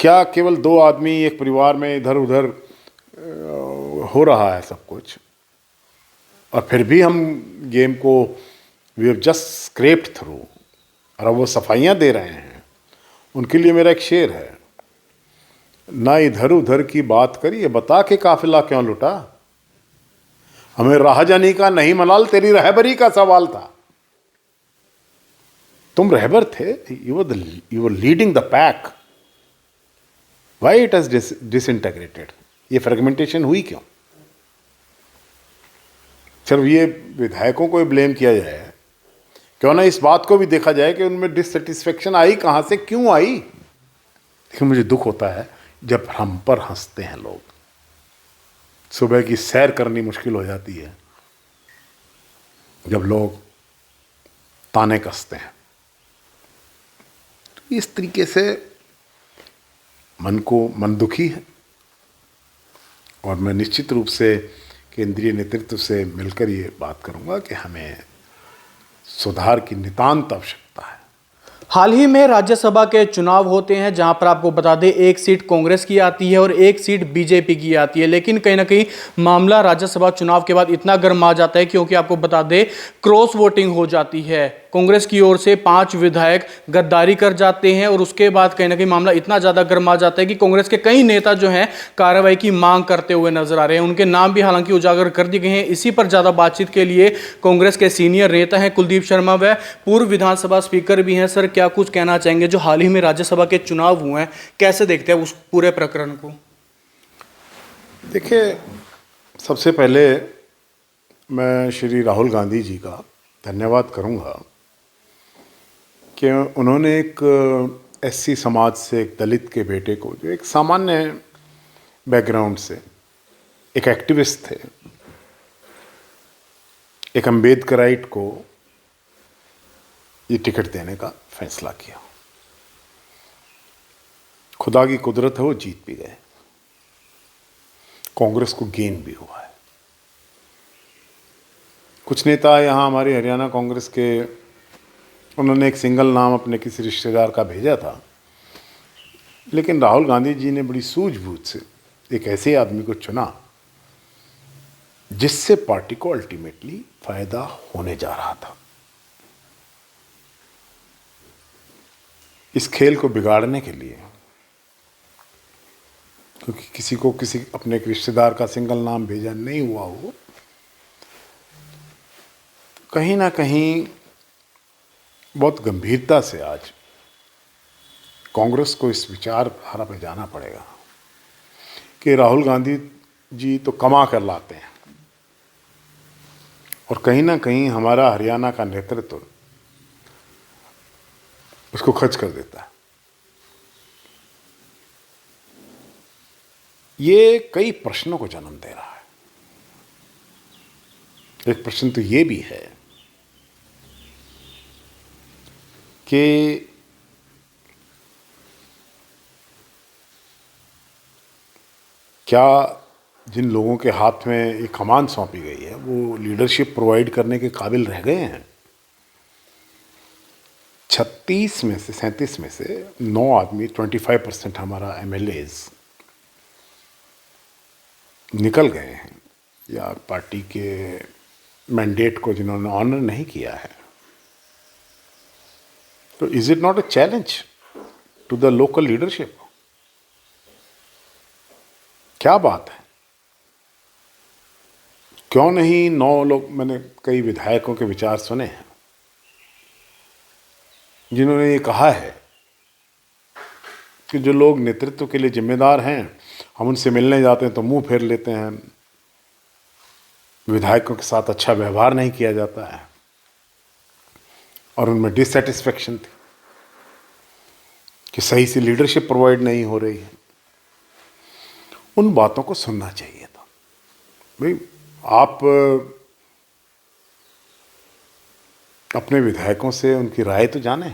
क्या केवल दो आदमी एक परिवार में इधर उधर हो रहा है सब कुछ, और फिर भी हम गेम को we have just scraped through, और अब वो सफाइयाँ दे रहे हैं। उनके लिए मेरा एक शेर है, ना इधर उधर की बात करिए, बता के काफिला क्यों लुटा, हमें राहजानी का नहीं मलाल, तेरी रहबरी का सवाल था। तुम रहबर थे, you were leading the pack, why it has disintegrated, ये फ्रेगमेंटेशन हुई क्यों? सिर्फ ये विधायकों को ब्लेम किया जाए, क्यों ना इस बात को भी देखा जाए कि उनमें डिससेटिस्फेक्शन आई कहां से, क्यों आई। लेकिन मुझे दुख होता है जब हम पर हंसते हैं लोग। सुबह की सैर करनी मुश्किल हो जाती है जब लोग ताने कसते हैं। तो इस तरीके से मन दुखी है, और मैं निश्चित रूप से केंद्रीय नेतृत्व से मिलकर ये बात करूंगा कि हमें सुधार की नितांत आवश्यकता है। हाल ही में राज्यसभा के चुनाव होते हैं, जहां पर आपको बता दें एक सीट कांग्रेस की आती है और एक सीट बीजेपी की आती है। लेकिन कहीं ना कहीं मामला राज्यसभा चुनाव के बाद इतना गर्म आ जाता है, क्योंकि आपको बता दें क्रॉस वोटिंग हो जाती है। कांग्रेस की ओर से 5 विधायक गद्दारी कर जाते हैं, और उसके बाद कहीं ना कहीं मामला इतना ज्यादा गर्म आ जाता है कि कांग्रेस के कई नेता जो हैं कार्रवाई की मांग करते हुए नजर आ रहे हैं। उनके नाम भी हालांकि उजागर कर दिए गए हैं। इसी पर ज्यादा बातचीत के लिए कांग्रेस के सीनियर नेता हैं कुलदीप शर्मा, व पूर्व विधानसभा स्पीकर भी हैं। सर, क्या कुछ कहना चाहेंगे? जो हाल ही में राज्यसभा के चुनाव हुए हैं, कैसे देखते हैं उस पूरे प्रकरण को? देखिए, सबसे पहले मैं श्री राहुल गांधी जी का धन्यवाद करूंगा कि उन्होंने एक एससी समाज से एक दलित के बेटे को, जो एक सामान्य बैकग्राउंड से एक एक्टिविस्ट थे, एक अम्बेडकराइट को ये टिकट देने का फैसला किया। खुदा की कुदरत है, वो जीत भी गए, कांग्रेस को गेन भी हुआ है। कुछ नेता यहाँ हमारे हरियाणा कांग्रेस के, उन्होंने एक सिंगल नाम अपने किसी रिश्तेदार का भेजा था, लेकिन राहुल गांधी जी ने बड़ी सूझबूझ से एक ऐसे आदमी को चुना जिससे पार्टी को अल्टीमेटली फायदा होने जा रहा था। इस खेल को बिगाड़ने के लिए, क्योंकि किसी को किसी अपने रिश्तेदार का सिंगल नाम भेजा नहीं हुआ हो, कहीं ना कहीं बहुत गंभीरता से आज कांग्रेस को इस विचारधारा पे जाना पड़ेगा कि राहुल गांधी जी तो कमा कर लाते हैं, और कहीं ना कहीं हमारा हरियाणा का नेतृत्व उसको खर्च कर देता है। ये कई प्रश्नों को जन्म दे रहा है। एक प्रश्न तो ये भी है कि क्या जिन लोगों के हाथ में ये कमान सौंपी गई है वो लीडरशिप प्रोवाइड करने के काबिल रह गए हैं? 36 में से 37 में से 9 आदमी, 25% हमारा एमएलएज निकल गए हैं, या पार्टी के मैंडेट को जिन्होंने ऑनर नहीं किया है। तो is it not a challenge to the local leadership? क्या बात है, क्यों नहीं 9 लोग? मैंने कई विधायकों के विचार सुने हैं जिन्होंने ये कहा है कि जो लोग नेतृत्व के लिए जिम्मेदार हैं, हम उनसे मिलने जाते हैं तो मुंह फेर लेते हैं, विधायकों के साथ अच्छा व्यवहार नहीं किया जाता है, और उनमें डिससेटिस्फेक्शन थी कि सही से लीडरशिप प्रोवाइड नहीं हो रही है। उन बातों को सुनना चाहिए था। भाई, आप अपने विधायकों से उनकी राय तो जाने,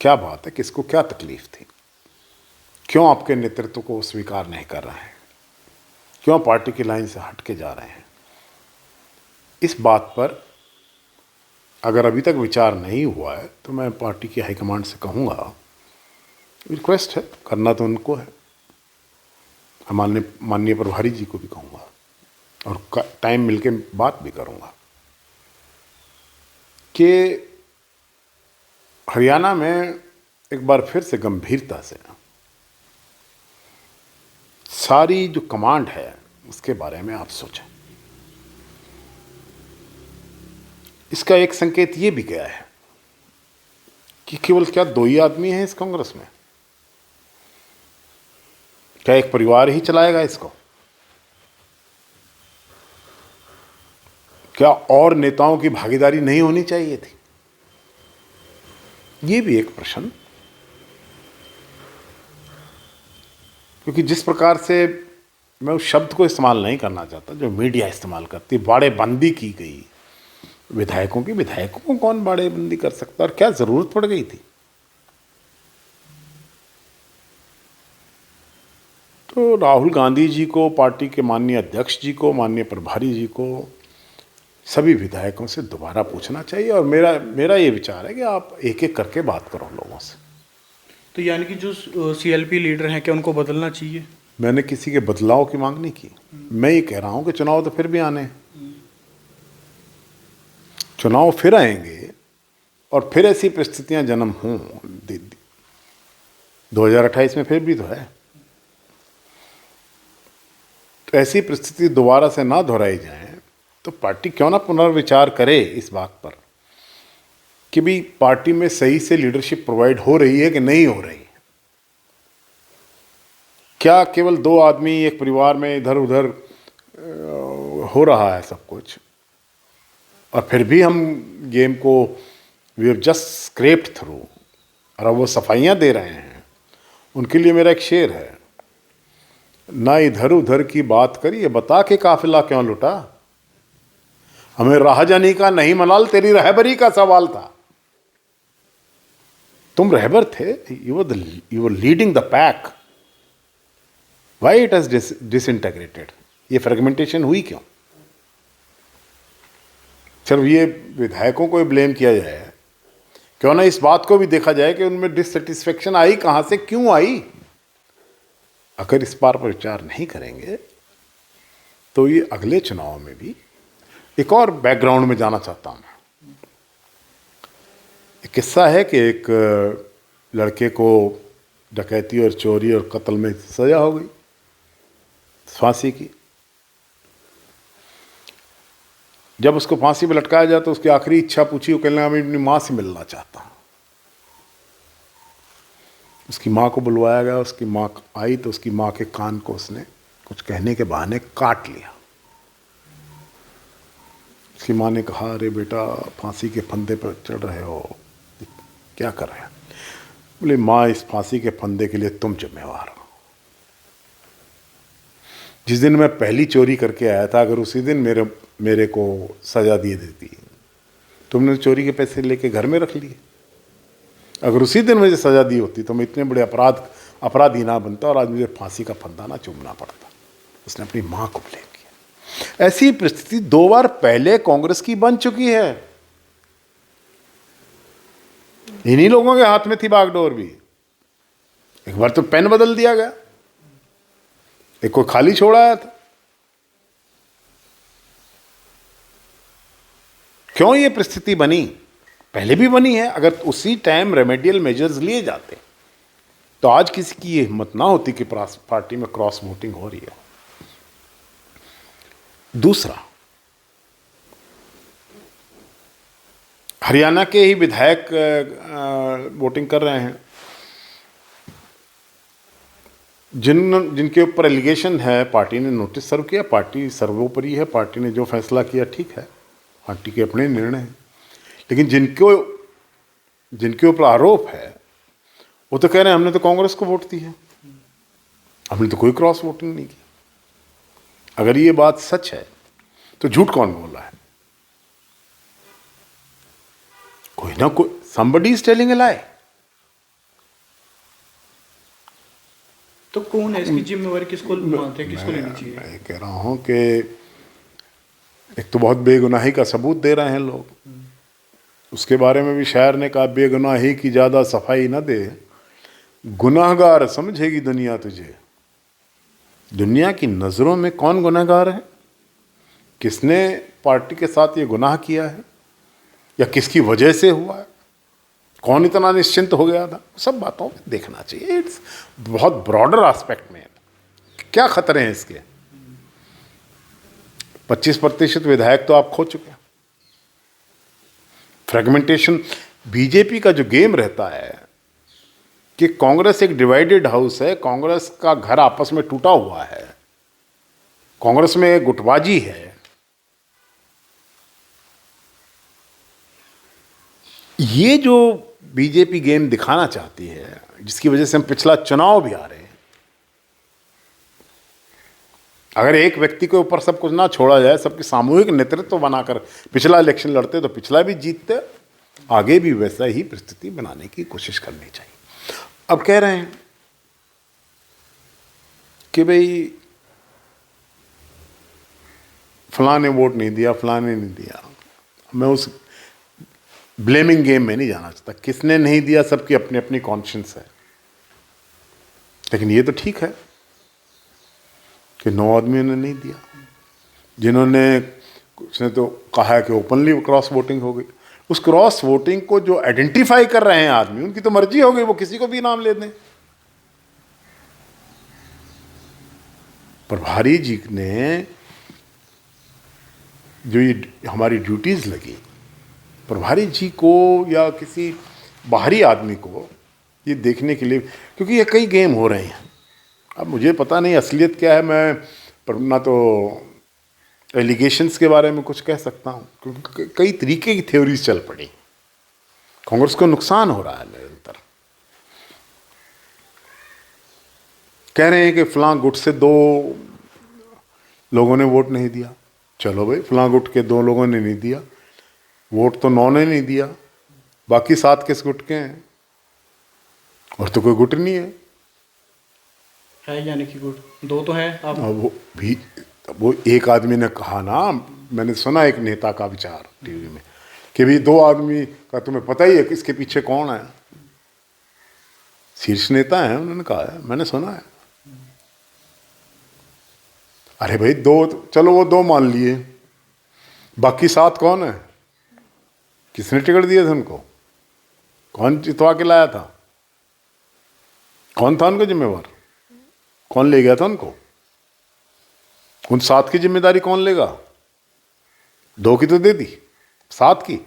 क्या बात है, किसको क्या तकलीफ थी, क्यों आपके नेतृत्व को स्वीकार नहीं कर रहे हैं, क्यों पार्टी की लाइन से हट के जा रहे हैं। इस बात पर अगर अभी तक विचार नहीं हुआ है तो मैं पार्टी की हाईकमांड से कहूँगा रिक्वेस्ट है, करना तो उनको है। माननीय प्रभारी जी को भी कहूँगा और टाइम मिलके बात भी करूँगा कि हरियाणा में एक बार फिर से गंभीरता से सारी जो कमांड है उसके बारे में आप सोचें। इसका एक संकेत ये भी गया है कि केवल क्या 2 ही आदमी हैं इस कांग्रेस में? क्या एक परिवार ही चलाएगा इसको? क्या और नेताओं की भागीदारी नहीं होनी चाहिए थी? ये भी एक प्रश्न, क्योंकि जिस प्रकार से, मैं उस शब्द को इस्तेमाल नहीं करना चाहता जो मीडिया इस्तेमाल करती, बाड़ेबंदी की गई विधायकों की। विधायकों को कौन बाड़ेबंदी कर सकता और क्या जरूरत पड़ गई थी? तो राहुल गांधी जी को, पार्टी के माननीय अध्यक्ष जी को, माननीय प्रभारी जी को, सभी विधायकों से दोबारा पूछना चाहिए। और मेरा ये विचार है कि आप एक एक करके बात करो लोगों से। तो यानी कि जो सीएलपी लीडर हैं, क्या उनको बदलना चाहिए? मैंने किसी के बदलाव की मांग नहीं की। मैं ये कह रहा हूं कि चुनाव तो फिर भी आने हैं, चुनाव फिर आएंगे और फिर ऐसी परिस्थितियां जन्म हों। 2028 में फिर भी तो है। तो ऐसी परिस्थिति दोबारा से ना दोहराई जाए तो पार्टी क्यों ना पुनर्विचार करे इस बात पर कि भी पार्टी में सही से लीडरशिप प्रोवाइड हो रही है कि नहीं हो रही। क्या केवल 2 आदमी एक परिवार में इधर उधर हो रहा है सब कुछ, और फिर भी हम गेम को we have just scraped through, और अब वो सफाइयाँ दे रहे हैं। उनके लिए मेरा एक शेर है, ना इधर उधर की बात करिए, बता के काफिला क्यों लुटा, हमें राहजानी का नहीं मलाल, तेरी रहबरी का सवाल था। तुम रहबर थे, you were leading the pack, why it has disintegrated? ये फ्रेगमेंटेशन हुई क्यों? चलो ये विधायकों को ब्लेम किया जाए, क्यों ना इस बात को भी देखा जाए कि उनमें डिससेटिस्फेक्शन आई कहां से, क्यों आई? अगर इस बार पर विचार नहीं करेंगे तो ये अगले चुनाव में भी। एक और बैकग्राउंड में जाना चाहता हूं। एक किस्सा है कि एक लड़के को डकैती और चोरी और कत्ल में सजा हो गई, फांसी की। जब उसको फांसी पे लटकाया जाए तो उसकी आखिरी इच्छा पूछी, वो कहने लगा मैं अपनी माँ से मिलना चाहता हूँ। उसकी माँ को बुलवाया गया, उसकी माँ आई तो उसकी माँ के कान को उसने कुछ कहने के बहाने काट लिया। उसकी माँ ने कहा, अरे बेटा फांसी के फंदे पर चढ़ रहे हो, क्या कर रहे हैं? बोले, माँ इस फांसी के फंदे के लिए तुम जिम्मेवार हो। जिस दिन मैं पहली चोरी करके आया था, अगर उसी दिन मेरे को सजा दे देती, तुमने चोरी के पैसे लेके घर में रख लिए। अगर उसी दिन मुझे सजा दी होती तो मैं इतने बड़े अपराधी ना बनता और आज मुझे फांसी का फंदा ना चूमना पड़ता। उसने अपनी मां को ब्लेम किया। ऐसी परिस्थिति 2 बार पहले कांग्रेस की बन चुकी है। इन्हीं लोगों के हाथ में थी बागडोर भी। एक बार तो पेन बदल दिया गया, एक को खाली छोड़ाया था। क्यों ये परिस्थिति बनी? पहले भी बनी है। अगर उसी टाइम रेमेडियल मेजर्स लिए जाते तो आज किसी की ये हिम्मत ना होती कि पार्टी में क्रॉस वोटिंग हो रही है। दूसरा, हरियाणा के ही विधायक वोटिंग कर रहे हैं, जिनके ऊपर एलिगेशन है। पार्टी ने नोटिस सर्व किया, पार्टी सर्वोपरि है, पार्टी ने जो फैसला किया ठीक है, पार्टी के अपने निर्णय हैं। लेकिन जिनके ऊपर आरोप है वो तो कह रहे हैं हमने तो कांग्रेस को वोट दी है, हमने तो कोई क्रॉस वोटिंग नहीं की। अगर ये बात सच है तो झूठ कौन बोल रहा है? कोई ना कोई, somebody is telling a lie। तो कौन है इसकी जिम्मेवारी, किसको मानते हैं, किसको लेनी चाहिए? मैं कह रहा हूं कि एक तो बहुत बेगुनाही का सबूत दे रहे हैं लोग, उसके बारे में भी शायर ने कहा, बेगुनाही की ज़्यादा सफाई न दे, गुनाहगार समझेगी दुनिया तुझे। दुनिया की नज़रों में कौन गुनाहगार है? किसने पार्टी के साथ ये गुनाह किया है या किसकी वजह से हुआ है? कौन इतना निश्चिंत हो गया था? सब बातों में देखना चाहिए। इट्स बहुत ब्रॉडर एस्पेक्ट में क्या खतरे हैं इसके। 25% विधायक तो आप खो चुके हैं। फ्रेगमेंटेशन, बीजेपी का जो गेम रहता है कि कांग्रेस एक डिवाइडेड हाउस है, कांग्रेस का घर आपस में टूटा हुआ है, कांग्रेस में गुटबाजी है। ये जो बीजेपी गेम दिखाना चाहती है, जिसकी वजह से हम पिछला चुनाव भी आ रहे हैं। अगर एक व्यक्ति के ऊपर सब कुछ ना छोड़ा जाए, सबकी सामूहिक नेतृत्व बनाकर पिछला इलेक्शन लड़ते तो पिछला भी जीतते, आगे भी वैसा ही परिस्थिति बनाने की कोशिश करनी चाहिए। अब कह रहे हैं कि भाई फलां ने वोट नहीं दिया, फलां ने नहीं दिया। मैं उस ब्लेमिंग गेम में नहीं जाना चाहता। किसने नहीं दिया, सबकी अपनी अपनी कॉन्शियंस है। लेकिन ये तो ठीक है कि 9 आदमियों ने नहीं दिया। जिन्होंने, कुछ ने तो कहा है कि ओपनली क्रॉस वोटिंग हो गई। उस क्रॉस वोटिंग को जो आइडेंटिफाई कर रहे हैं आदमी, उनकी तो मर्जी हो गई, वो किसी को भी नाम ले दें। प्रभारी जी ने जो ये हमारी ड्यूटीज लगी, प्रभारी जी को या किसी बाहरी आदमी को ये देखने के लिए, क्योंकि ये कई गेम हो रहे हैं। अब मुझे पता नहीं असलियत क्या है, मैं पर ना तो एलिगेशंस के बारे में कुछ कह सकता हूँ, क्योंकि कई तरीके की थ्योरीज चल पड़ी। कांग्रेस को नुकसान हो रहा है निरंतर। कह रहे हैं कि फलां गुट से 2 लोगों ने वोट नहीं दिया। चलो भाई, फलां गुट के 2 लोगों ने नहीं दिया, वोट तो 9 ने नहीं दिया, बाकी 7 किस गुट के हैं? और तो कोई गुट नहीं है यानी कि गुट 2 तो है। आप वो एक आदमी ने कहा ना, मैंने सुना एक नेता का विचार टीवी में कि भाई 2 आदमी का तुम्हें पता ही है कि इसके पीछे कौन है। शीर्ष नेता है, उन्होंने कहा है, मैंने सुना है। अरे भाई 2, चलो वो 2 मान लिए, बाकी 7 कौन है? किसने टिकट दिया था उनको? कौन जितवा के लाया था? कौन था उनका जिम्मेवार? कौन ले गया था उनको? उन 7 की जिम्मेदारी कौन लेगा? 2 की तो दे दी, 7 की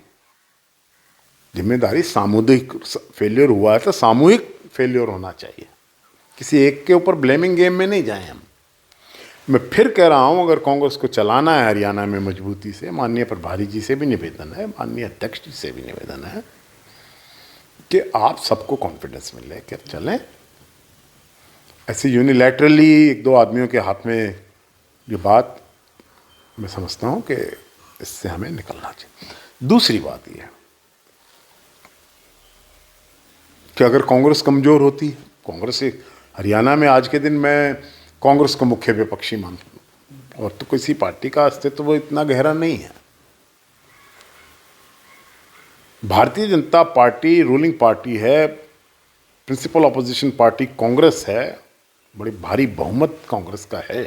जिम्मेदारी सामूहिक फेलियर हुआ है तो सामूहिक फेलियर होना चाहिए। किसी एक के ऊपर ब्लेमिंग गेम में नहीं जाएं हम। मैं फिर कह रहा हूं, अगर कांग्रेस को चलाना है हरियाणा में मजबूती से, माननीय प्रभारी जी से भी निवेदन है, माननीय अध्यक्ष जी से भी निवेदन है कि आप सबको कॉन्फिडेंस में लेकर चलें। ऐसे यूनिलैटरली 1-2 आदमियों के हाथ में ये बात, मैं समझता हूं कि इससे हमें निकलना चाहिए। दूसरी बात यह है कि अगर कांग्रेस कमजोर होती है, कांग्रेस हरियाणा में आज के दिन मैं कांग्रेस को मुख्य विपक्षी मानता हूं, और तो किसी पार्टी का अस्तित्व वो इतना गहरा नहीं है। Bharatiya Janata party ruling party है, प्रिंसिपल ऑपोजिशन पार्टी कांग्रेस है, बड़ी भारी बहुमत कांग्रेस का है।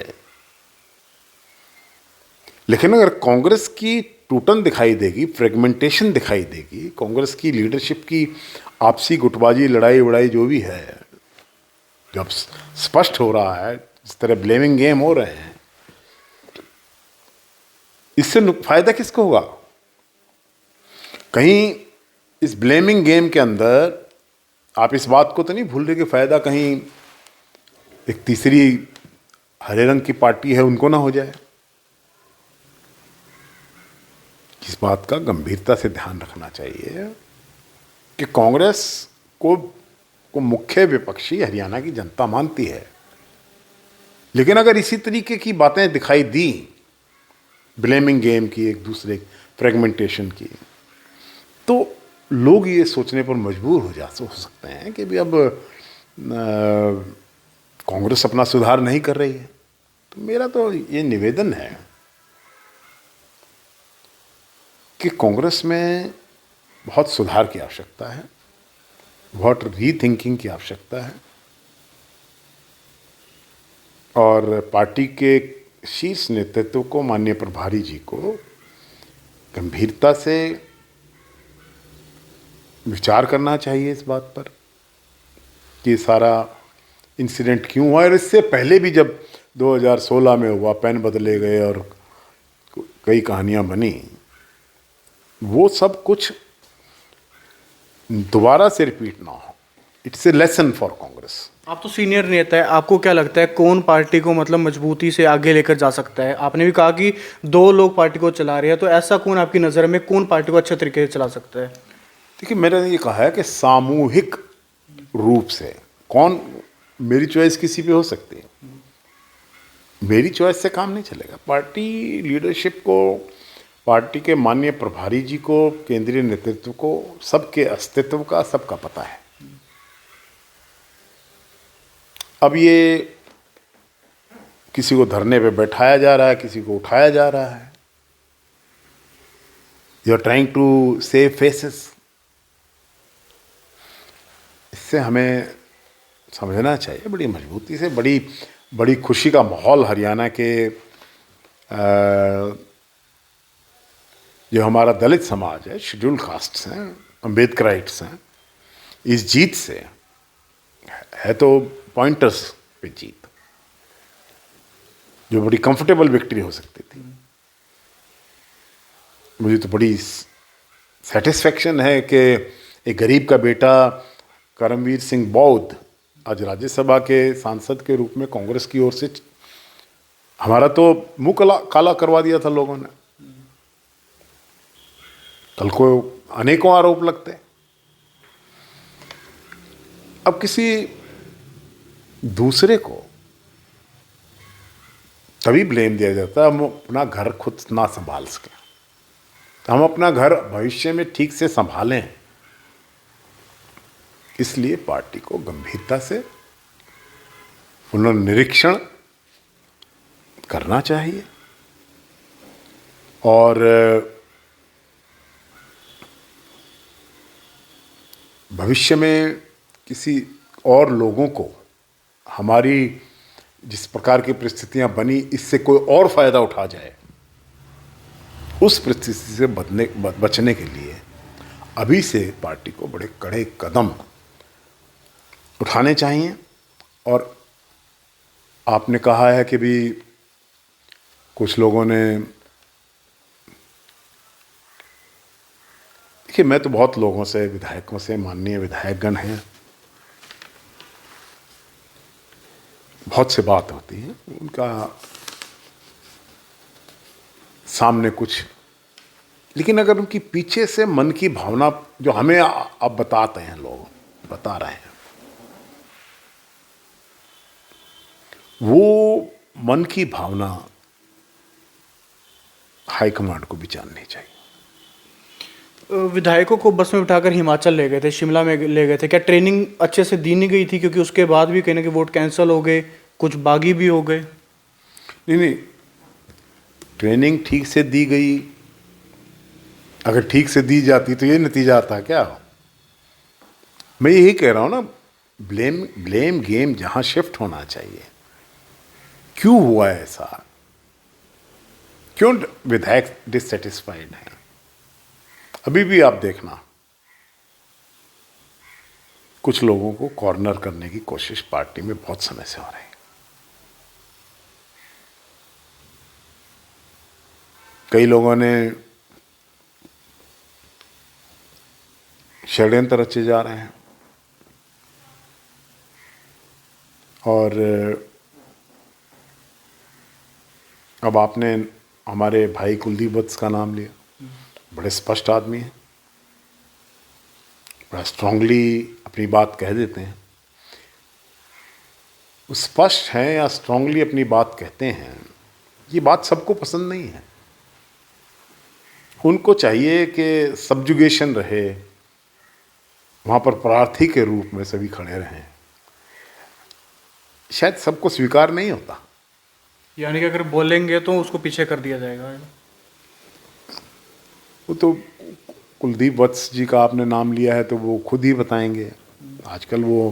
लेकिन अगर कांग्रेस की टूटन दिखाई देगी, फ्रेगमेंटेशन दिखाई देगी, कांग्रेस की लीडरशिप की आपसी गुटबाजी, लड़ाई वड़ाई जो भी है जब स्पष्ट हो रहा है, इस तरह ब्लेमिंग गेम हो रहे हैं, इससे फायदा किसको होगा? कहीं इस ब्लेमिंग गेम के अंदर आप इस बात को तो नहीं भूल रहे कि फायदा कहीं एक तीसरी हरे रंग की पार्टी है उनको ना हो जाए? इस बात का गंभीरता से ध्यान रखना चाहिए कि कांग्रेस को मुख्य विपक्षी हरियाणा की जनता मानती है। लेकिन अगर इसी तरीके की बातें दिखाई दी, ब्लेमिंग गेम की, एक दूसरे फ्रेगमेंटेशन की, तो लोग ये सोचने पर मजबूर हो सकते हैं कि भी अब कांग्रेस अपना सुधार नहीं कर रही है। तो मेरा तो ये निवेदन है कि कांग्रेस में बहुत सुधार की आवश्यकता है। बहुत रीथिंकिंग की आवश्यकता है और पार्टी के शीर्ष नेतृत्व को, माननीय प्रभारी जी को गंभीरता से विचार करना चाहिए इस बात पर कि सारा इंसिडेंट क्यों हुआ। और इससे पहले भी जब 2016 में हुआ, पेन बदले गए और कई कहानियां बनी, वो सब कुछ दोबारा से रिपीट ना हो। It's a lesson for Congress. आप तो सीनियर नेता है, आपको क्या लगता है कौन पार्टी को मतलब मजबूती से आगे लेकर जा सकता है? आपने भी कहा कि दो लोग पार्टी को चला रहे हैं, तो ऐसा कौन आपकी नज़र में कौन पार्टी को अच्छे तरीके से चला सकता है? देखिए, मैंने ये कहा है कि सामूहिक रूप से कौन, मेरी चॉइस किसी पे हो सकती है, मेरी चॉइस से काम नहीं चलेगा। पार्टी लीडरशिप को, पार्टी के माननीय प्रभारी जी को, केंद्रीय नेतृत्व को सबके अस्तित्व का, सबका पता है। अब ये किसी को धरने पे बैठाया जा रहा है, किसी को उठाया जा रहा है। You are trying to save faces. इससे हमें समझना चाहिए बड़ी मजबूती से। बड़ी खुशी का माहौल हरियाणा के जो हमारा दलित समाज है, शेड्यूल कास्ट्स हैं, अम्बेडकराइट्स हैं, इस जीत से है तो पॉइंटर्स पे जीत, जो बड़ी कंफर्टेबल विक्ट्री हो सकती थी। मुझे तो बड़ी सेटिस्फेक्शन है कि एक गरीब का बेटा करमवीर सिंह बौद्ध आज राज्यसभा के सांसद के रूप में कांग्रेस की ओर से, हमारा तो मुंह काला करवा दिया था लोगों ने। कल को अनेकों आरोप लगते। अब किसी दूसरे को तभी ब्लेम दिया जाता है हम अपना घर खुद ना संभाल सके। तो हम अपना घर भविष्य में ठीक से संभालें, इसलिए पार्टी को गंभीरता से पुनर्निरीक्षण करना चाहिए और भविष्य में किसी और लोगों को हमारी जिस प्रकार की परिस्थितियां बनी, इससे कोई और फायदा उठा जाए, उस परिस्थिति से बचने के लिए अभी से पार्टी को बड़े कड़े कदम उठाने चाहिए। और आपने कहा है कि भी कुछ लोगों ने, देखिए मैं तो बहुत लोगों से, विधायकों से, माननीय विधायकगण हैं, बहुत से बात होती है, उनका सामने कुछ, लेकिन अगर उनकी पीछे से मन की भावना जो हमें अब बताते हैं, लोग बता रहे हैं, वो मन की भावना हाईकमांड को भी जाननी चाहिए। विधायकों को बस में उठाकर हिमाचल ले गए थे, शिमला में ले गए थे, क्या ट्रेनिंग अच्छे से दी नहीं गई थी? क्योंकि उसके बाद भी कहीं ना कहीं वोट कैंसिल हो गए, कुछ बागी भी हो गए। नहीं, ट्रेनिंग ठीक से दी गई, अगर ठीक से दी जाती तो ये नतीजा आता क्या? मैं यही कह रहा हूं ना, ब्लेम गेम जहां शिफ्ट होना चाहिए। क्यों हुआ ऐसा? क्यों विधायक डिससेटिस्फाइड हैं? अभी भी आप देखना, कुछ लोगों को कॉर्नर करने की कोशिश पार्टी में बहुत समय से हो रही है। कई लोगों ने षड्यंत्र रचे जा रहे हैं और अब आपने हमारे भाई कुलदीप वत्स का नाम लिया, बड़े स्पष्ट आदमी हैं, बड़ा स्ट्रांगली अपनी बात कह देते हैं। स्पष्ट हैं या स्ट्रांगली अपनी बात कहते हैं, ये बात सबको पसंद नहीं है। उनको चाहिए कि सब्जुगेशन रहे, वहाँ पर प्रार्थी के रूप में सभी खड़े रहें। शायद सबको स्वीकार नहीं होता। यानी कि अगर बोलेंगे तो उसको पीछे कर दिया जाएगा। वो तो कुलदीप वत्स जी का आपने नाम लिया है तो वो खुद ही बताएंगे। आजकल वो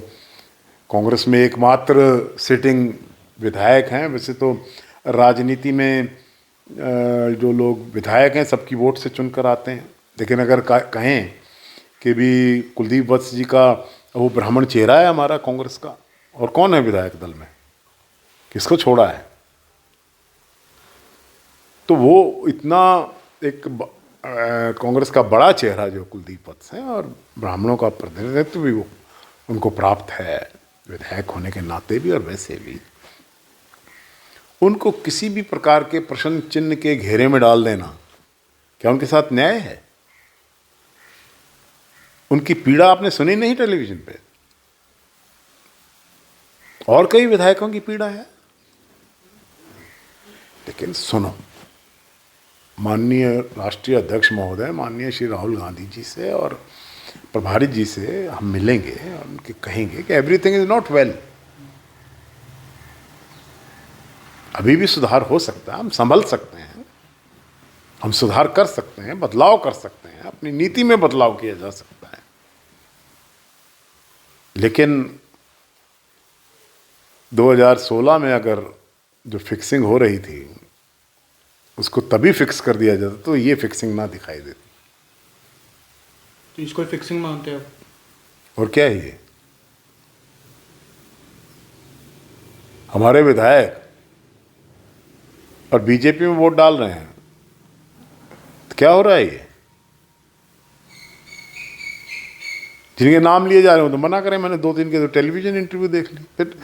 कांग्रेस में एकमात्र सिटिंग विधायक हैं। वैसे तो राजनीति में जो लोग विधायक हैं सबकी वोट से चुनकर आते हैं, लेकिन अगर कहें कि भी कुलदीप वत्स जी का वो ब्राह्मण चेहरा है हमारा कांग्रेस का, और कौन है विधायक दल में, किसको छोड़ा है, तो वो इतना एक कांग्रेस का बड़ा चेहरा जो कुलदीप वत्स है, और ब्राह्मणों का प्रतिनिधित्व भी वो उनको प्राप्त है विधायक होने के नाते भी, और वैसे भी उनको किसी भी प्रकार के प्रश्न चिन्ह के घेरे में डाल देना क्या उनके साथ न्याय है? उनकी पीड़ा आपने सुनी नहीं टेलीविजन पे? और कई विधायकों की पीड़ा है। लेकिन सुनो, माननीय राष्ट्रीय अध्यक्ष महोदय माननीय श्री राहुल गांधी जी से और प्रभारी जी से हम मिलेंगे और उनके कहेंगे कि एवरीथिंग इज नॉट वेल, अभी भी सुधार हो सकता है, हम संभल सकते हैं, हम सुधार कर सकते हैं, बदलाव कर सकते हैं, अपनी नीति में बदलाव किया जा सकता है। लेकिन 2016 में अगर जो फिक्सिंग हो रही थी उसको तभी फिक्स कर दिया जाता तो ये फिक्सिंग ना दिखाई देती। तो इसको फिक्सिंग मानते हैं आप? और क्या है ये? हमारे विधायक और बीजेपी में वोट डाल रहे हैं, तो क्या हो रहा है ये? जिनके नाम लिए जा रहे हो तो मना करें। मैंने 2-3 के तो टेलीविजन इंटरव्यू देख ली। फिर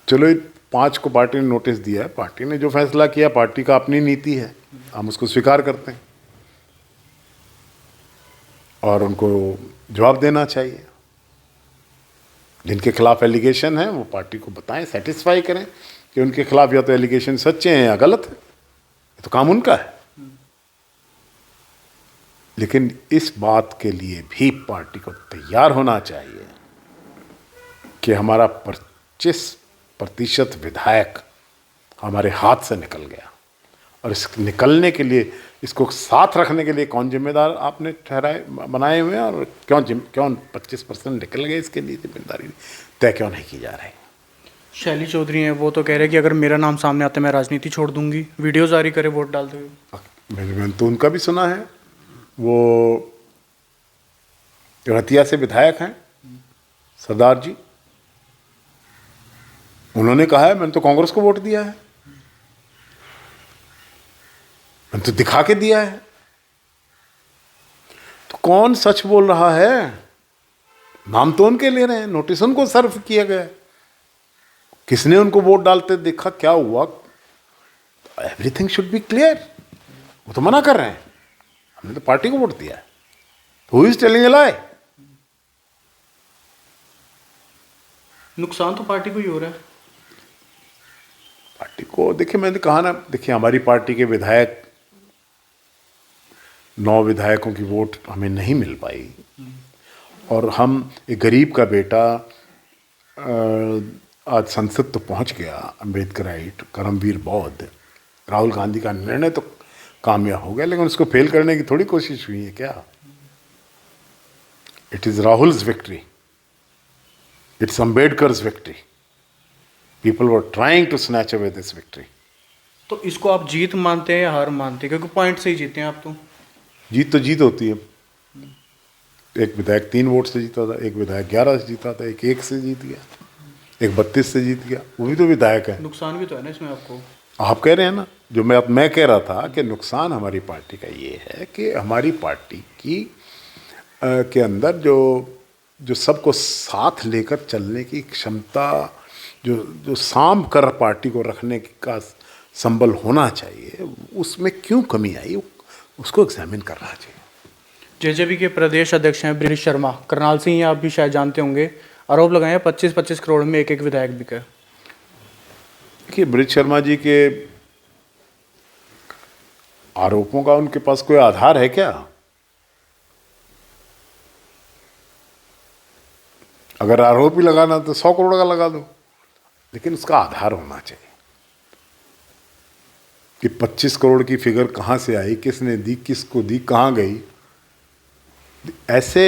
चलो 5 को पार्टी ने नोटिस दिया है, पार्टी ने जो फैसला किया, पार्टी का अपनी नीति है, हम उसको स्वीकार करते हैं और उनको जवाब देना चाहिए। जिनके खिलाफ एलिगेशन है वो पार्टी को बताएं, सेटिस्फाई करें कि उनके खिलाफ या तो एलिगेशन सच्चे हैं या गलत है, ये तो काम उनका है। लेकिन इस बात के लिए भी पार्टी को तैयार होना चाहिए कि हमारा 25% विधायक हमारे हाथ से निकल गया, और इस निकलने के लिए, इसको साथ रखने के लिए कौन जिम्मेदार आपने ठहराए बनाए हुए हैं, और क्यों 25% निकल गए, इसके लिए जिम्मेदारी तय क्यों नहीं की जा रही? शैली चौधरी हैं, वो तो कह रहे हैं कि अगर मेरा नाम सामने आता है मैं राजनीति छोड़ दूंगी, वीडियो जारी करे वोट डालते हुए। मैंने तो उनका भी सुना है। वो रतिया से विधायक हैं सरदार जी, उन्होंने कहा है मैंने तो कांग्रेस को वोट दिया है, मैंने तो दिखा के दिया है। तो कौन सच बोल रहा है? नाम तो उनके ले रहे हैं, नोटिस उनको सर्व किया गया है, किसने उनको वोट डालते देखा, क्या हुआ? Everything should be clear. वो तो मना कर रहे हैं, हमने तो पार्टी को वोट दिया है। हु इज टेलिंग अ लाई? नुकसान तो पार्टी को ही हो रहा है। पार्टी को देखिए, मैंने कहा ना, देखिए हमारी पार्टी के विधायक 9 विधायकों की वोट हमें नहीं मिल पाई, और हम एक गरीब का बेटा आज संसद तो पहुंच गया, अम्बेडकराइट करमवीर बौद्ध, राहुल गांधी का निर्णय तो कामयाब हो गया, लेकिन उसको फेल करने की थोड़ी कोशिश हुई है क्या? It is Rahul's victory, it's Ambedkar's victory. People were trying to snatch away this victory. तो इसको आप जीत मानते हैं या हार मानते हैं? क्योंकि पॉइंट से ही जीते हैं आप तो। जीत तो जीत होती है। एक विधायक 3 वोट से जीता था, एक विधायक 11 से जीता था, एक 1 से जीत गया, एक 32 से जीत गया, वो भी तो विधायक है। नुकसान भी तो है ना इसमें आपको। आप कह रहे हैं ना, जो मैं कह रहा था कि नुकसान हमारी पार्टी का ये है कि हमारी पार्टी की के अंदर जो सबको साथ लेकर चलने की क्षमता, जो साम कर पार्टी को रखने का संबल होना चाहिए, उसमें क्यों कमी आई, उसको एग्जामिन करना चाहिए। जेजेपी के प्रदेश अध्यक्ष हैं ब्रिज शर्मा, करनाल से ही, आप भी शायद जानते होंगे, आरोप लगाए हैं 25-25 करोड़ में एक विधायक बिका। देखिए, ब्रिज शर्मा जी के आरोपों का उनके पास कोई आधार है क्या? अगर आरोप ही लगाना तो 100 करोड़ का लगा दो, लेकिन उसका आधार होना चाहिए कि 25 करोड़ की फिगर कहाँ से आई, किसने दी, किसको दी, कहाँ गई। ऐसे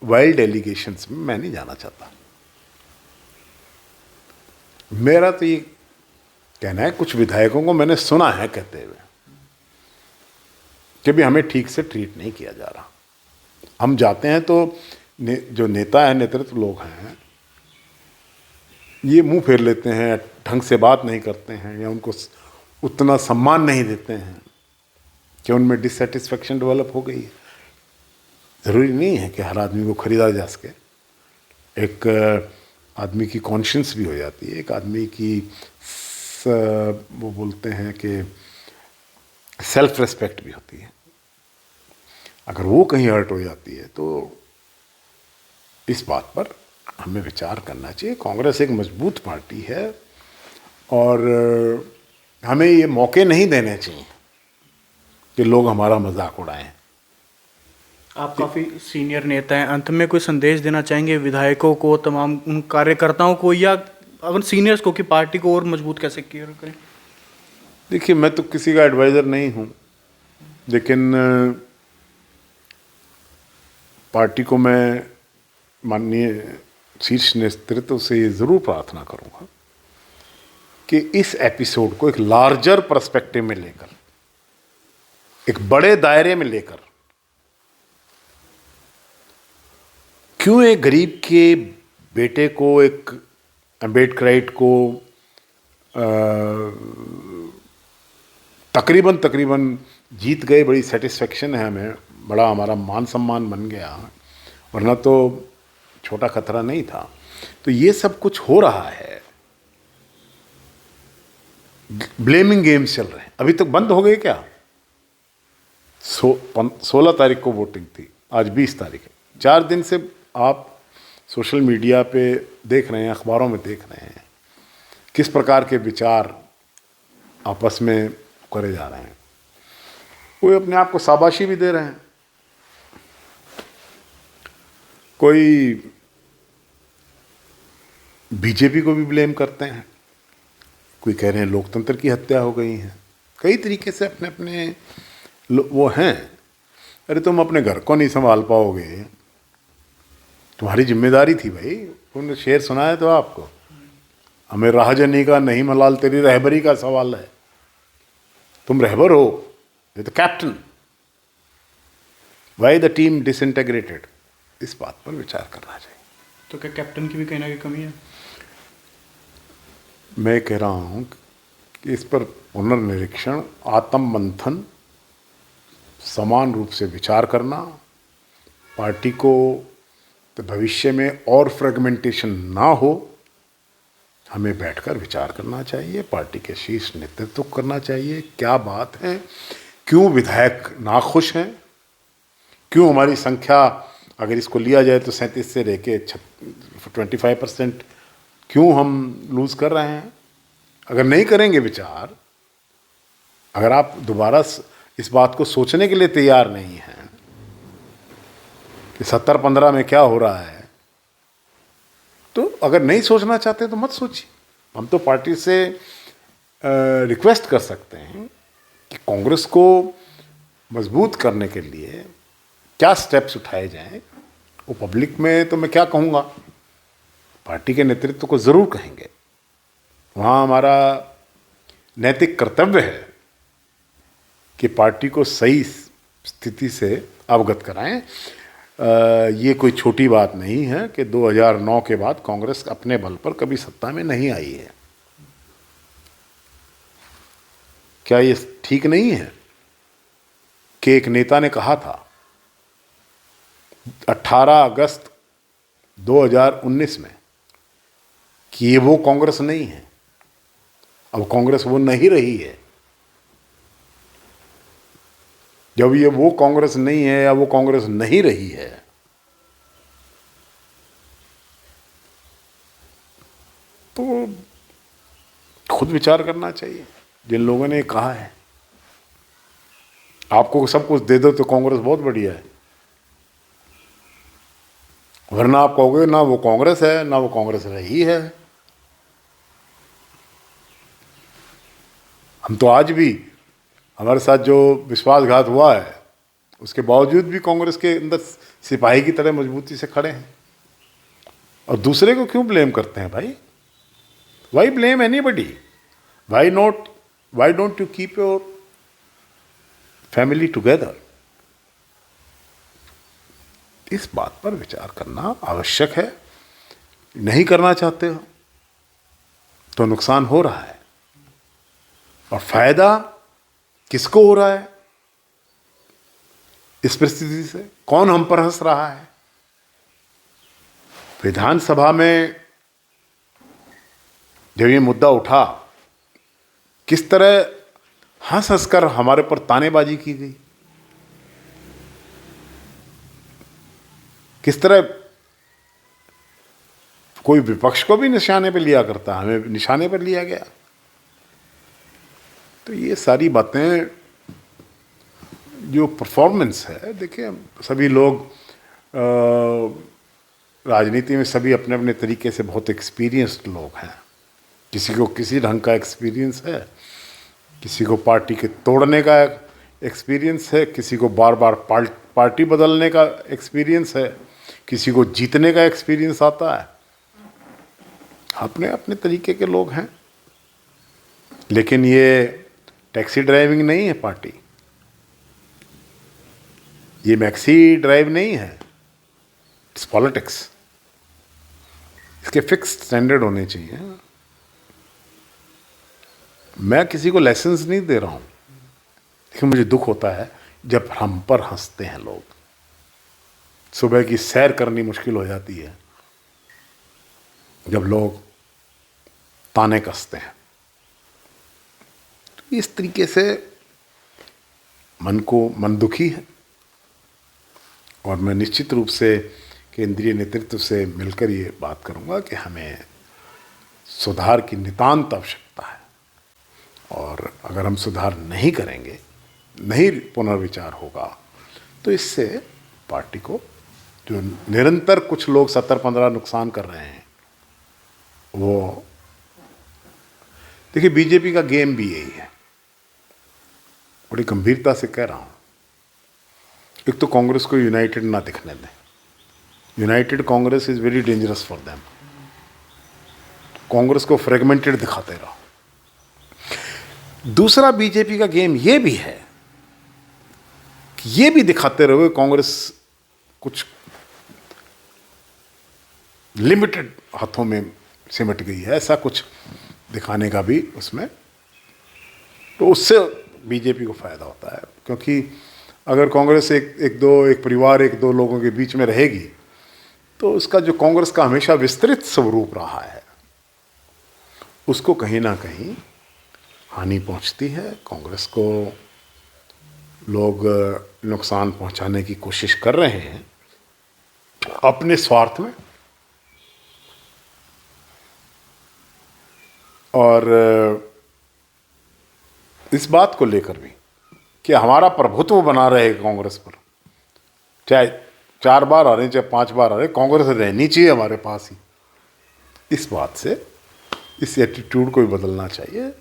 वाइल्ड एलिगेशंस में मैं नहीं जाना चाहता। मेरा तो ये कहना है, कुछ विधायकों को मैंने सुना है कहते हुए कि भी हमें ठीक से ट्रीट नहीं किया जा रहा। हम जाते हैं तो जो नेता है, नेतृत्व लोग हैं, ये मुंह फेर लेते हैं, ढंग से बात नहीं करते हैं, या उनको उतना सम्मान नहीं देते हैं कि उनमें डिससेटिस्फेक्शन डेवलप हो गई है। ज़रूरी नहीं है कि हर आदमी को खरीदा जा सके। एक आदमी की कॉन्शियंस भी हो जाती है, एक आदमी की वो बोलते हैं कि सेल्फ रिस्पेक्ट भी होती है। अगर वो कहीं हर्ट हो जाती है तो इस बात पर हमें विचार करना चाहिए। कांग्रेस एक मजबूत पार्टी है और हमें ये मौके नहीं देने चाहिए कि लोग हमारा मजाक उड़ाएं। आप काफ़ी सीनियर नेता हैं, अंत में कोई संदेश देना चाहेंगे विधायकों को, तमाम उन कार्यकर्ताओं को, या अगर सीनियर्स को, कि पार्टी को और मजबूत कैसे किया करें? देखिए, मैं तो किसी का एडवाइज़र नहीं हूँ, लेकिन पार्टी को मैं माननीय शीर्ष नेतृत्व से ये ज़रूर प्रार्थना करूँगा कि इस एपिसोड को एक लार्जर पर्सपेक्टिव में लेकर, एक बड़े दायरे में लेकर, क्यों एक गरीब के बेटे को, एक अम्बेडकराइट को तकरीबन जीत गए, बड़ी सेटिस्फेक्शन है हमें, बड़ा हमारा मान सम्मान बन गया, वरना तो छोटा खतरा नहीं था। तो ये सब कुछ हो रहा है, ब्लेमिंग गेम्स चल रहे हैं। अभी तक बंद हो गए क्या? 16 तारीख को वोटिंग थी, आज 20 तारीख है। 4 दिन से आप सोशल मीडिया पे देख रहे हैं, अखबारों में देख रहे हैं किस प्रकार के विचार आपस में करे जा रहे हैं। कोई अपने आप को शाबाशी भी दे रहे हैं, कोई बीजेपी को भी ब्लेम करते हैं, कोई कह रहे हैं लोकतंत्र की हत्या हो गई है। कई तरीके से अपने अपने वो हैं। अरे तुम अपने घर को नहीं संभाल पाओगे, तुम्हारी जिम्मेदारी थी भाई। तुमने शेर सुनाया तो आपको, हमें राहजनी का नहीं मलाल, तेरी रहबरी का सवाल है। तुम रहबर हो, ये तो captain. Why the team disintegrated? इस बात पर विचार करना चाहिए। तो क्या कैप्टन की भी कहीं ना कहीं कमी है? मैं कह रहा हूँ कि इस पर पुनर्निरीक्षण, आत्म मंथन, समान रूप से विचार करना, पार्टी को तो भविष्य में और फ्रेगमेंटेशन ना हो, हमें बैठकर विचार करना चाहिए। पार्टी के शीर्ष नेतृत्व को करना चाहिए, क्या बात है, क्यों विधायक नाखुश हैं, क्यों हमारी संख्या, अगर इसको लिया जाए तो 37 से लेके 25% क्यों हम लूज़ कर रहे हैं। अगर नहीं करेंगे विचार, अगर आप दोबारा इस बात को सोचने के लिए तैयार नहीं हैं कि 70-15 में क्या हो रहा है, तो अगर नहीं सोचना चाहते तो मत सोचिए। हम तो पार्टी से रिक्वेस्ट कर सकते हैं कि कांग्रेस को मजबूत करने के लिए क्या स्टेप्स उठाए जाएं। वो पब्लिक में तो मैं क्या कहूँगा, पार्टी के नेतृत्व को ज़रूर कहेंगे। वहाँ हमारा नैतिक कर्तव्य है कि पार्टी को सही स्थिति से अवगत कराएं। ये कोई छोटी बात नहीं है कि 2009 के बाद कांग्रेस अपने बल पर कभी सत्ता में नहीं आई है। क्या ये ठीक नहीं है कि एक नेता ने कहा था 18 अगस्त 2019 में कि ये वो कांग्रेस नहीं है, अब कांग्रेस वो नहीं रही है। जब ये वो कांग्रेस नहीं है या वो कांग्रेस नहीं रही है, तो खुद विचार करना चाहिए। जिन लोगों ने कहा है आपको सब कुछ दे दो तो कांग्रेस बहुत बढ़िया है, वरना आप कहोगे ना वो कांग्रेस है ना वो कांग्रेस रही है। हम तो आज भी, हमारे साथ जो विश्वासघात हुआ है, उसके बावजूद भी कांग्रेस के अंदर सिपाही की तरह मजबूती से खड़े हैं। और दूसरे को क्यों ब्लेम करते हैं भाई? Why blame anybody? Why don't you keep your family together? इस बात पर विचार करना आवश्यक है। नहीं करना चाहते हो तो नुकसान हो रहा है, और फायदा किसको हो रहा है इस परिस्थिति से? कौन हम पर हंस रहा है? विधानसभा में जब ये मुद्दा उठा, किस तरह हंस हंसकर हमारे पर तानेबाजी की गई, किस तरह कोई विपक्ष को भी निशाने पर लिया करता, हमें निशाने पर लिया गया। तो ये सारी बातें, जो परफॉर्मेंस है, देखिए सभी लोग राजनीति में सभी अपने अपने तरीके से बहुत एक्सपीरियंस्ड लोग हैं। किसी को किसी ढंग का एक्सपीरियंस है, किसी को पार्टी के तोड़ने का एक्सपीरियंस है, किसी को बार बार पार्टी बदलने का एक्सपीरियंस है, किसी को जीतने का एक्सपीरियंस आता है। अपने अपने तरीके के लोग हैं। लेकिन ये टैक्सी ड्राइविंग नहीं है पार्टी, ये मैक्सी ड्राइव नहीं है, इट्स पॉलिटिक्स। इसके फिक्स स्टैंडर्ड होने चाहिए। मैं किसी को लाइसेंस नहीं दे रहा हूं, लेकिन मुझे दुख होता है जब हम पर हंसते हैं लोग। सुबह की सैर करनी मुश्किल हो जाती है जब लोग ताने कसते हैं। तो इस तरीके से मन दुखी है, और मैं निश्चित रूप से केंद्रीय नेतृत्व से मिलकर ये बात करूंगा कि हमें सुधार की नितांत आवश्यकता है, और अगर हम सुधार नहीं करेंगे, नहीं पुनर्विचार होगा, तो इससे पार्टी को, जो निरंतर कुछ लोग 17-15 नुकसान कर रहे हैं, वो देखिए बीजेपी का गेम भी यही है। बड़ी गंभीरता से कह रहा हूं। एक तो कांग्रेस को यूनाइटेड ना दिखने दें। United Congress is very dangerous for them. Congress को फ्रेगमेंटेड दिखाते रहो। दूसरा बीजेपी का गेम ये भी है कि ये भी दिखाते रहो कांग्रेस कुछ लिमिटेड हाथों में सिमट गई है, ऐसा कुछ दिखाने का भी उसमें, तो उससे बीजेपी को फायदा होता है। क्योंकि अगर कांग्रेस एक परिवार, एक दो लोगों के बीच में रहेगी, तो उसका जो कांग्रेस का हमेशा विस्तृत स्वरूप रहा है, उसको कहीं ना कहीं हानि पहुंचती है। कांग्रेस को लोग नुकसान पहुंचाने की कोशिश कर रहे हैं अपने स्वार्थ में, और इस बात को लेकर भी कि हमारा प्रभुत्व बना रहे कांग्रेस पर, चाहे 4 बार आ रहे, चाहे 5 बार आ रहे, कांग्रेस रहनी चाहिए हमारे पास ही। इस बात से, इस एटीट्यूड को भी बदलना चाहिए।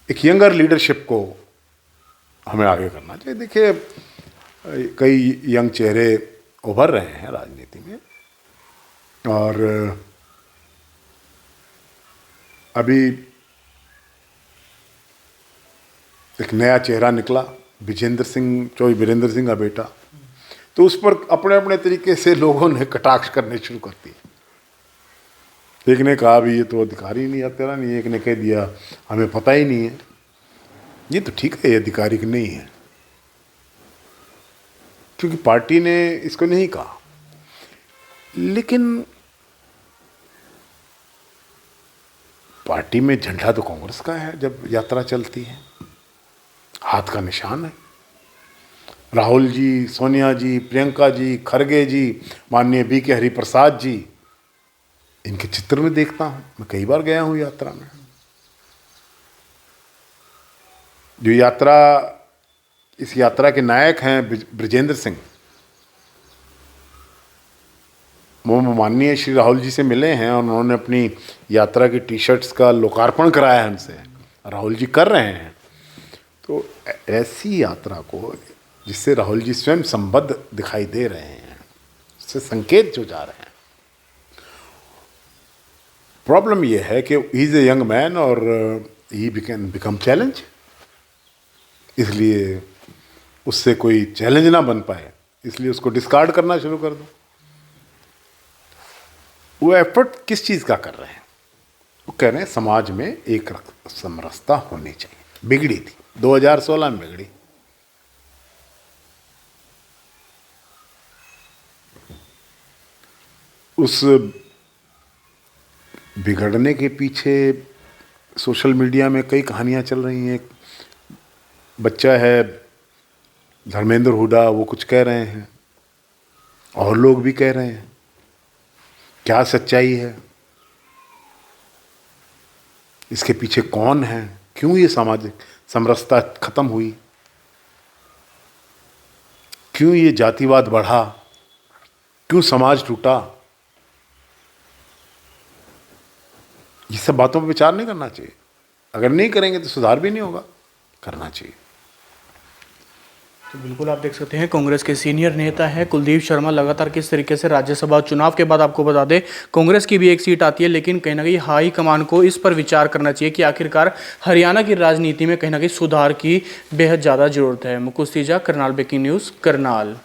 एक यंगर लीडरशिप को हमें आगे करना चाहिए। देखिए कई यंग चेहरे उभर रहे हैं राजनीति में, और अभी एक नया चेहरा निकला, वीरेंद्र सिंह का बेटा, तो उस पर अपने अपने तरीके से लोगों ने कटाक्ष करने शुरू कर दिए। एक ने कहा भी ये तो अधिकारी नहीं है तेरा, नहीं, एक ने कह दिया हमें पता ही नहीं है। ये तो ठीक है, ये आधिकारिक नहीं है, क्योंकि पार्टी ने इसको नहीं कहा। लेकिन पार्टी में झंडा तो कांग्रेस का है जब यात्रा चलती है, हाथ का निशान है। राहुल जी, सोनिया जी, प्रियंका जी, खरगे जी, माननीय BK हरिप्रसाद जी, इनके चित्र में देखता हूं। मैं कई बार गया हूं यात्रा में। जो यात्रा, इस यात्रा के नायक हैं बृजेंद्र सिंह, वो माननीय श्री राहुल जी से मिले हैं, और उन्होंने अपनी यात्रा की टी-शर्ट्स का लोकार्पण कराया है हमसे। राहुल जी कर रहे हैं। तो ऐसी यात्रा को, जिससे राहुल जी स्वयं संबद्ध दिखाई दे रहे हैं, से संकेत जो जा रहे हैं। प्रॉब्लम यह है कि he is a young man और ही बिकम चैलेंज, इसलिए उससे कोई चैलेंज ना बन पाए, इसलिए उसको डिस्कार्ड करना शुरू कर दो। वो एफर्ट किस चीज़ का कर रहे हैं? वो कह रहे हैं समाज में एक समरसता होनी चाहिए। बिगड़ी थी, 2016 में बिगड़ी। उस बिगड़ने के पीछे सोशल मीडिया में कई कहानियां चल रही हैं। एक बच्चा है धर्मेंद्र हुड्डा, वो कुछ कह रहे हैं और लोग भी कह रहे हैं। क्या सच्चाई है? इसके पीछे कौन है? क्यों ये सामाजिक समरसता खत्म हुई? क्यों ये जातिवाद बढ़ा? क्यों समाज टूटा? ये सब बातों पर विचार नहीं करना चाहिए। अगर नहीं करेंगे तो सुधार भी नहीं होगा, करना चाहिए। तो बिल्कुल आप देख सकते हैं कांग्रेस के सीनियर नेता है कुलदीप शर्मा लगातार किस तरीके से राज्यसभा चुनाव के बाद, आपको बता दें कांग्रेस की भी एक सीट आती है, लेकिन कहीं ना कहीं हाई कमान को इस पर विचार करना चाहिए कि आखिरकार हरियाणा की राजनीति में कहीं ना कहीं सुधार की बेहद ज़्यादा जरूरत है। मुकुल तीजा, करनाल ब्रेकिंग न्यूज़, करनाल।